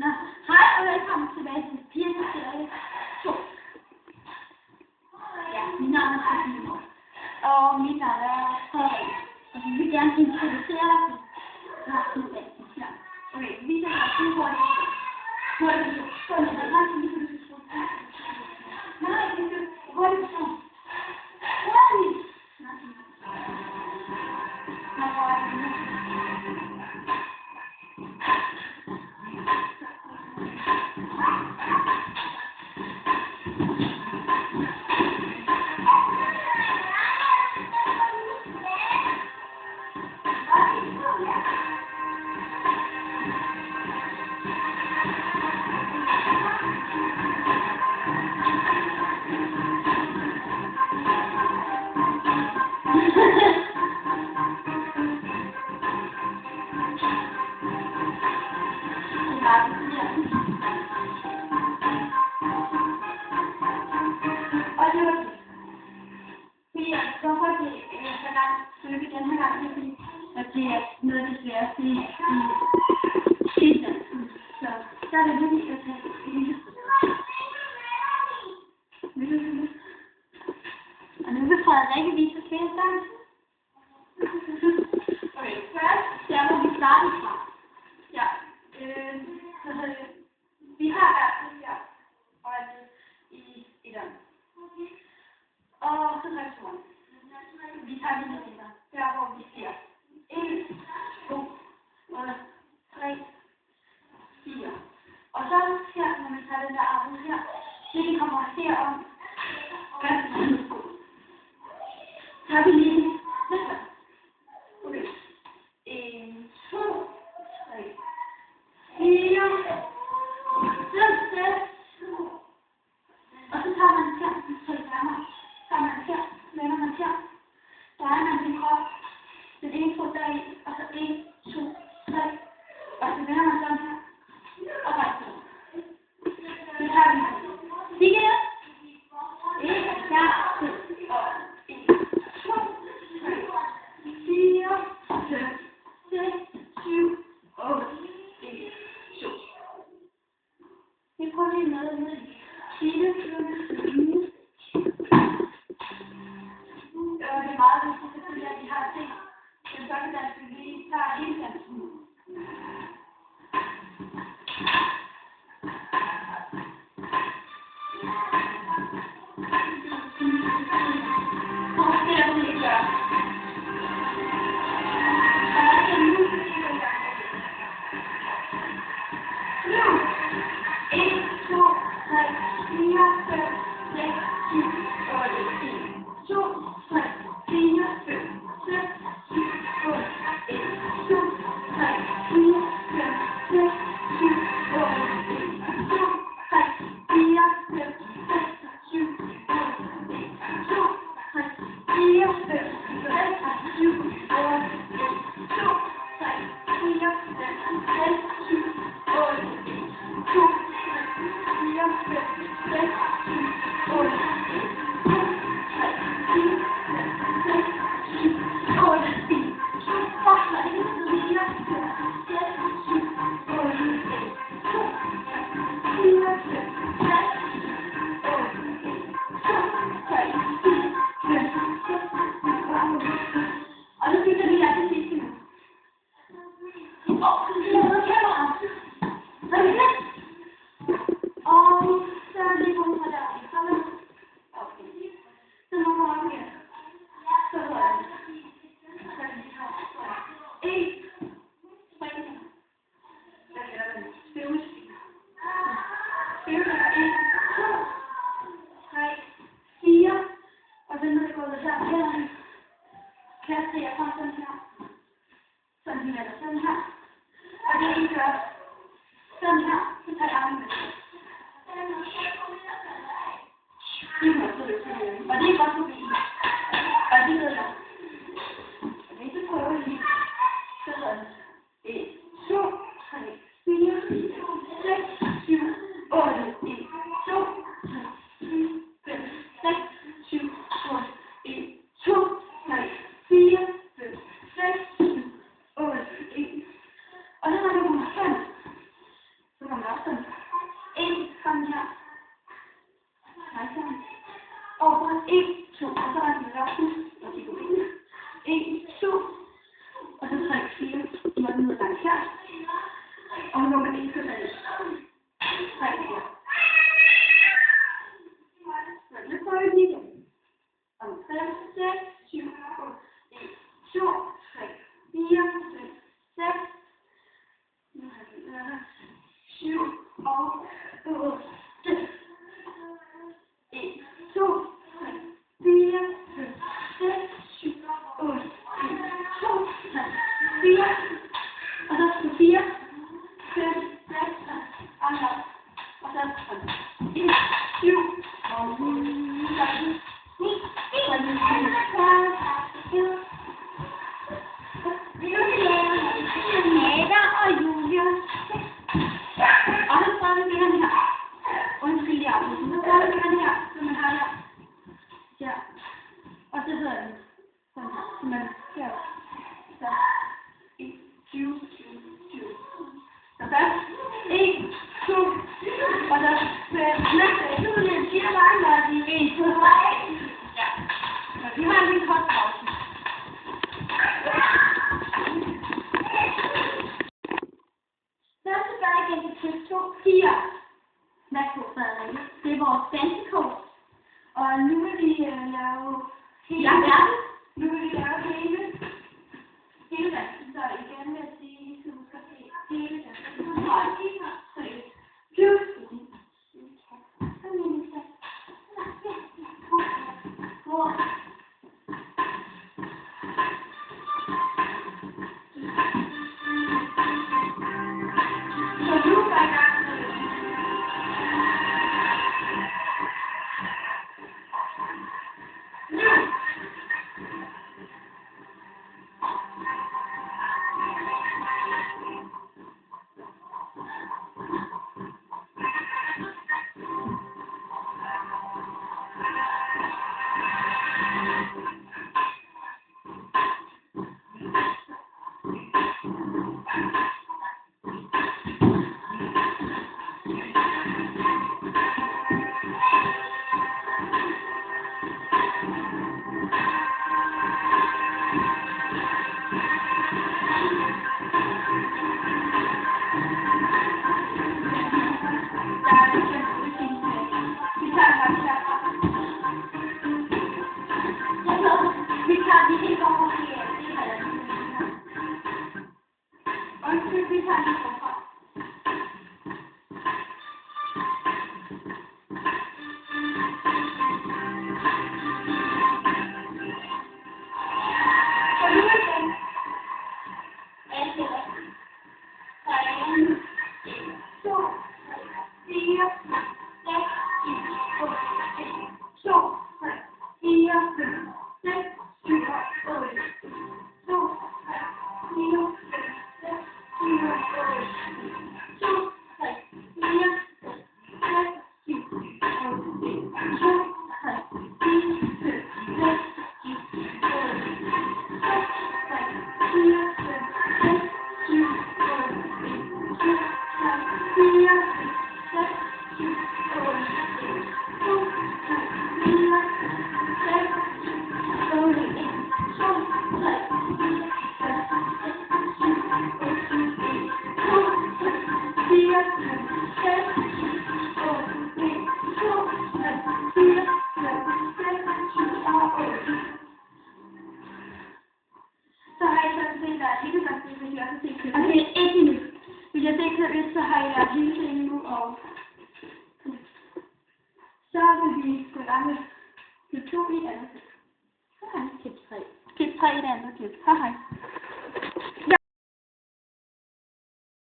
Hej og velkommen tilbage til Pigernes Serie 2. Ja, mit navn er Christine. Og mit navn er Frederik. Og vi vil gerne introducere dig til resten af dagen. Ja. Okay, vi sætter os lige hurtigt. Hurtigt. Nej, det er hurtigt. Hurtigt. Og det var det. Fordi hvorfor det er så langt stykke den her gang, fordi at det er noget af det sværeste i skiddansen. Så er det vigtigt at tage et lille. Og nu vil Frederikke vise os hele sammen. Okay, først der hvor vi starter fra. Ja, vi har været her og i et andet. Og så returen. Vi tager lige lidt der hvor vi siger 1, 2 og 3, 4. Og så her, når vi tager den der arm her, det kommer herom. Så har vi lige næste. Okay. 1, 2, 3, 4, 5, 6. Og så tager man her, så tager man her, vender man her, drejer man sin krop, den ene fod deri, og så 1, 2, 3, og så vender man sådan her, og rejser. Så tager vi 4, 1, der, 2, og 1, 2, 3, 4, 5, 6, 7, 8, 1, 2. Vi prøver lige noget med 4, 5, det er meget vigtigt, fordi vi har set den første dans, vi tager hele dansen. Så skal jeg lige gøre. Og der skal nu i gang. Nu. 1, 2, 3, 4, 5, 6, 7, 8, 1, 2, 3, 4, 5, 6, 7, 8, 1, 2, 3, 4, 5, 6, 7, 8, 1, 2, 3, 4, 5, 6, 7, 8, 1, 2, 3, 4, 5, 6, 7, 8, 1, 2, 3, 4, 5, 6, 7, 8, 1, 2, 4, 5, 6, 7, 8, 1, 2, 3, 4, 5, 6, 7, 8, 1, 2, 3, 4, 5, 6, 7, 8, 1, 2, 3, 4, 5, 6, 8, 1, 2, 3, 4, 5, 6, 8. Og nu bygger vi her til sidste nu. Og så laver vi kameraet. Så er det det. Og så er det lige kommet fra der. Så er det. Okay. Så nu kommer vi her. Så er det. Så er det lige her. 1. Spring. Der er det. Spil. Spil. 1, 2, 3, 4. Og så når det går her. Hænderne. Kaster jeg fra sådan her. Sådan her. Sådan her. Og det I gør. Sådan her. Så tager jeg armen med. Og det er godt forbi. Og det hedder jeg. Okay, så prøver vi lige. Så hedder det. 1, 2, 3, 4, 6, 7, 8, 1, 2, 3, 4, 5, 6, 7, 8, 1, 2, 3, 4, 5, 6, 7, 8, 1. Og så når du kommer frem, så kommer der her. Og nu kommer det ikke til at 3, 4. Så nu prøver vi lige igen. Om 5, 6, 7, 8, 1, 2, 3, 4, 5, 6, 7 og 8. 1, 2, 3, 4, 5, 6, 7, 8, 1, 2, 3, 4. Og så skal 4, 5, 6, og så 1, 7, og 9, og Julia. Og så starter vi den her. Undskyld jer. Så starter vi den her, som man har her. Ja. Og så hedder den sådan her, som man her. Så 1, 20, 20, 20. Så først 1, 2, og så 5, næste. Nu er det 4 gange, når de 1, 2, 3. Ja. Så vi har en lille kort pause. Så er det bare igen til 2, 4. Værsgo, Frederik. Det er vores dansekort. Og nu vil vi lave Nu vil vi lave hele dansen. Så igen vil jeg sige, så du skal se hele dansen. 3, plus. Så nu er jeg så har jeg hele tiden nu, og så vil vi gå i gang med klip 2 i et andet klip. Hej, klip 3. Klip 3 i et andet klip. Hej.